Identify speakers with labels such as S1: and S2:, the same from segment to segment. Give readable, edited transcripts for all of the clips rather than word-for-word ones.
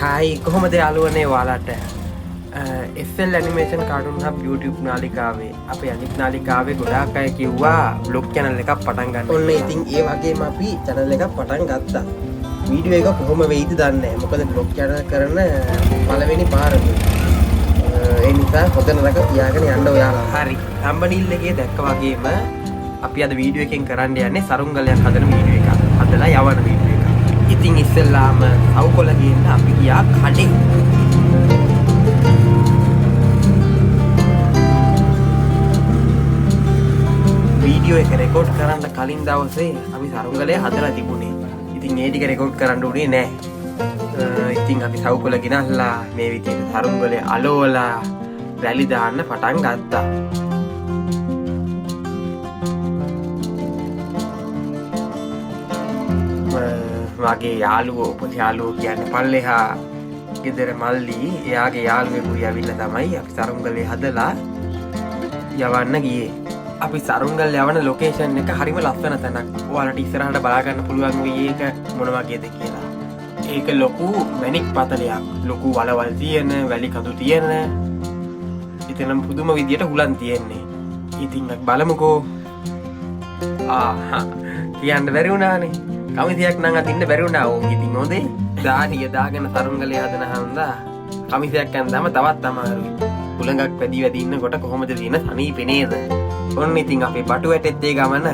S1: Hi කොහොමද යාළුවනේ ඔයාලට SL animation cartoon hub YouTube නාලිකාවේ අපේ අනිත් නාලිකාවේ ගොඩාක් අය කිව්වා බ්ලොග් channel එකක් පටන් ගන්න. ඔන්න ඉතින් ඒ වගේම අපි channel එකක් පටන් ගත්තා. වීඩියෝ එක කොහොම වෙයිද දන්නේ නැහැ. මොකද බ්ලොග් channel කරන පළවෙනි පාර මේ. ඒ නිසා හොඳ නරක තියාගෙන යන්න ඔයාලා. හරි. thumbnail එකේ දැක්ක වගේම අපි අද වීඩියෝ එකෙන් කරන්න යන්නේ සරුංගලයක් හදන වීඩියෝ එකක්. හදලා යවන වීඩියෝ එකක්. ඉතින් ඉස්සෙල්ලාම සවුකොළ ගේන්න අපි ගියා කඩේ. වීඩියෝ එක රෙකෝඩ් කරන්න කලින් දවසේ අපි සරුංගලය හදලා තිබුණේ. ඉතින් ඒ ටික රෙකෝඩ් කරන්න උනේ නැහැ. ඉතින් අපි සවුකොළ ගෙනල්ලා මේ විදිහට සරුංගලය අලෝලා රැලි දාන්න පටන් ගත්තා. මගේ යාළුවෝ උපයාළුවෝ කියන්නේ පල්ලෙහා ගෙදර මල්ලි එයාගේ යාළුවෙකුයි ඇවිල්ලා තමයි අපි සරුංගලේ හදලා යවන්න ගියේ. අපි සරුංගල් යවන ලොකේෂන් එක හරිම ලස්සන තැනක්. ඔයාලට ඉස්සරහට බලා ගන්න පුළුවන් වෙයි ඒක මොන වගේද කියලා. ඒක ලොකු මැණික් පතලයක්. ලොකු වලවල් තියෙන, වැලි කඳු තියෙන. ඉතින් පුදුම විදියට හුලන් තියෙන්නේ. ඉතින් බලමුකෝ. කියන්න බැරි වුණානේ. කමිසයක් නම් අදින්න බැරි වුණා ඕන්. ඉතින් හොඳේ. දාඩිය දාගෙන සරුංගලේ හදන හන්දා කමිසයක් අඳාම තවත් අමාරුයි. හුලඟක් වැඩි වැඩි ඉන්නකොට කොහොමද දින සනීපේ නේද? ඔන්න ඉතින් අපේ බටු වැටෙත් ඒ ගමන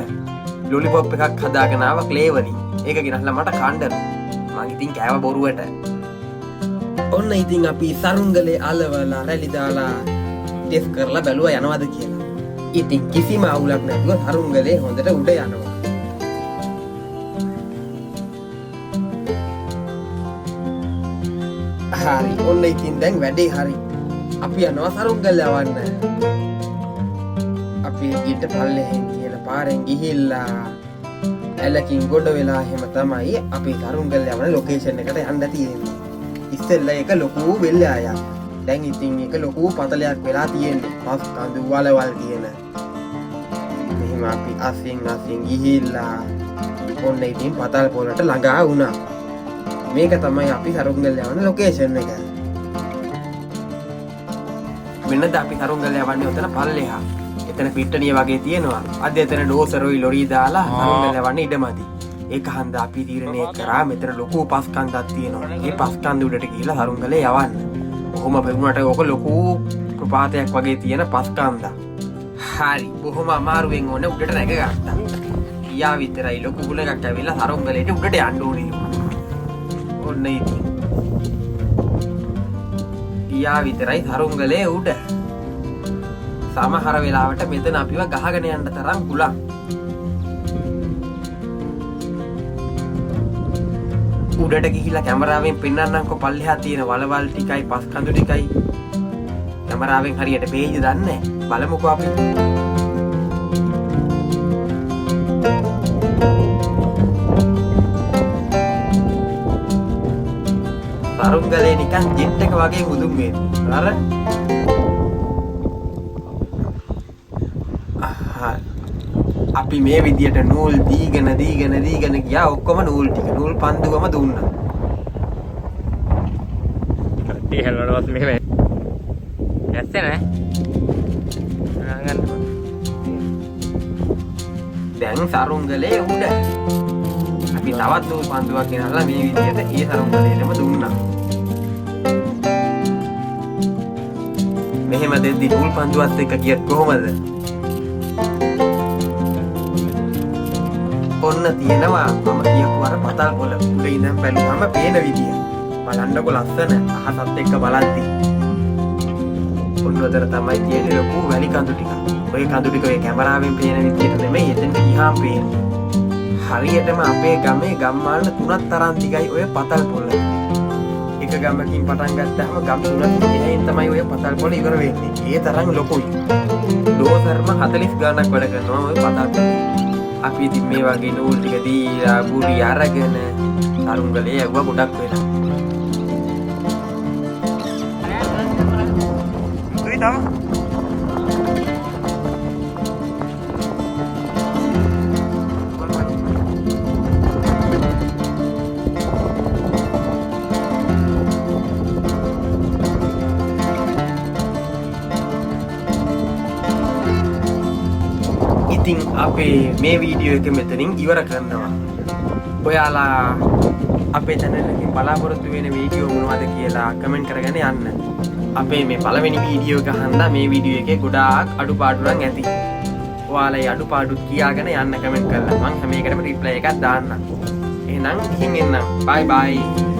S1: ලොලිපොප් එකක් හදාගෙන ආවා ක්ලේ වලින්. ඒක ගෙනල්ලා මට කණ්ඩන. මං ඉතින් කෑව බොරුවට. ඔන්න ඉතින් අපි සරුංගලේ අලවලා රැලි දාලා ටෙස්ට් කරලා බැලුවා යනවද කියලා. ඉතින් කිසිම අවුලක් නැතුව සරුංගලේ හොඳට උඩ යනවා. හරි. ඔන්න ඉතින් දැන් වැඩේ හරි. අපි යනවා සරුංගල් යවන්න. අපි ගිට පල්ලෙහෙන් තියෙන පාරෙන් ගිහිල්ලා ඇලකින් ගොඩ වෙලා එහෙම තමයි අපි සරුංගල් යවන ලොකේෂන් එකට යන්න තියෙන්නේ. ඉස්සෙල්ලා එක ලොකු වෙල්ලායක්. දැන් ඉතින් එක ලොකු පතලයක් වෙලා තියෙන්නේ. පස් කඳු වලවල් තියෙන. මෙහෙම අපි අසින් ගිහිල්ලා ඔන්න ඉතින් පතල් පොළට ළඟා වුණා. මේක තමයි අපි සරුංගල් යවන ලොකේෂන් එක. වෙනද අපි සරුංගල් යවන්නේ උතන පල්ලෙහා. එතන පිට්ටනිය වගේ තියෙනවා. අද එතන ඩෝසරොයි ලොරි දාලා සරුංගල් යවන්න ඉඩමදි. ඒක හන්දා අපි තීරණය කරා මෙතන ලොකු පස් කන්දක් තියෙනවා. මේ පස් කන්ද උඩට ගිහිල්ලා සරුංගලේ යවන්න. කොහොම බැලුනට ඕක ලොකු ප්‍රපාතයක් වගේ තියෙන පස් කන්දක්. හරි. බොහොම අමාරුවෙන් ඕනේ උඩට නැගගත්තා. ඊයා විතරයි ලොකු හුලඟක් ඇවිල්ලා සරුංගලේට උඩට යන්න ඕනේ. ඔන්න ඉතින් ඊයා විතරයි සරුංගලේ උඩ. සමහර වෙලාවට මෙතන අපිව ගහගෙන යන්න තරම් හුලං. උඩට ගිහිල්ලා කැමරාවෙන් පෙන්නන්නම්කෝ පල්ලෙහා තියෙන වලවල් ටිකයි පස් කඳු ටිකයි. කැමරාවෙන් හරියට පේයිද දන්නේ නැහැ. බලමුකෝ අපි. සරුංගලේ නිකන් ජෙට් එක වගේ මුදුන් වෙන්නේ. අර අපි මේ විදියට නූල් දීගෙන ගියා. ඔක්කොම නූල් ටික නූල් පන්දුවම දුන්නා. කට්ටිය හැලවලවත් මෙහෙම ඇස්සේ නෑ. දැන් සරුංගලේ උඩ. අපි තවත් නූල් පන්දුවක් ගෙනල්ලා මේ විදියට ඒ සරුංගලේටම දුන්නා. මෙහෙම දෙද්දි නූල් පන්දුවත් එක්ක ගියත් කොහොමද? ඔන්න තියෙනවා මම කියපු අර පතල් පොළ. උඩ ඉඳන් බැලුවම පේන විදිය. බලන්නකො ලස්සන අහසත් එක්ක බලද්දි. ඔන්න උතර තමයි තියෙන්නේ ලොකු වැලි කඳු ටික. ඔය කඳු ටික ඔය කැමරාවෙන් පේන විදියට නෙමෙයි එතෙන්ට ගියාම පේන්නේ. හරියටම අපේ ගමේ ගම්මාන 3ක් තරම් දිගයි ඔය පතල් පොළ. එක ගමකින් පටන් ගත්තාම ගම් 3ක් දිගෙන් තමයි ඔය පතල් පොළ ඉවර වෙන්නේ. ඒ තරම් ලොකුයි. ඩෝසර්ම 40 ගණක් වැඩ කරනවා ඔය පතල් පොළ. අපි ඉතින් මේ වගේ නූල් ටික දීලා බුරි අරගෙන සරුංගලේ යවුවා ගොඩක් වෙලා. උයි තම ඉතින් අපේ මේ වීඩියෝ එක මෙතනින් ඉවර කරනවා. ඔයාලා අපේ channel එකෙන් බලාපොරොත්තු වෙන වීඩියෝ මොනවද කියලා කමෙන්ට් කරගෙන යන්න. අපේ මේ පළවෙනි වීඩියෝ එක අහන්න මේ වීඩියෝ එකේ ගොඩාක් අඩුපාඩු නම් ඇති. ඔයාලා ඒ අඩුපාඩු කියාගෙන යන්න කමෙන්ට් කරලා මම හැම එකටම රිප්ලයි එකක් දාන්නම්. එහෙනම් ඉතින් එන්නම්. බයි බයි.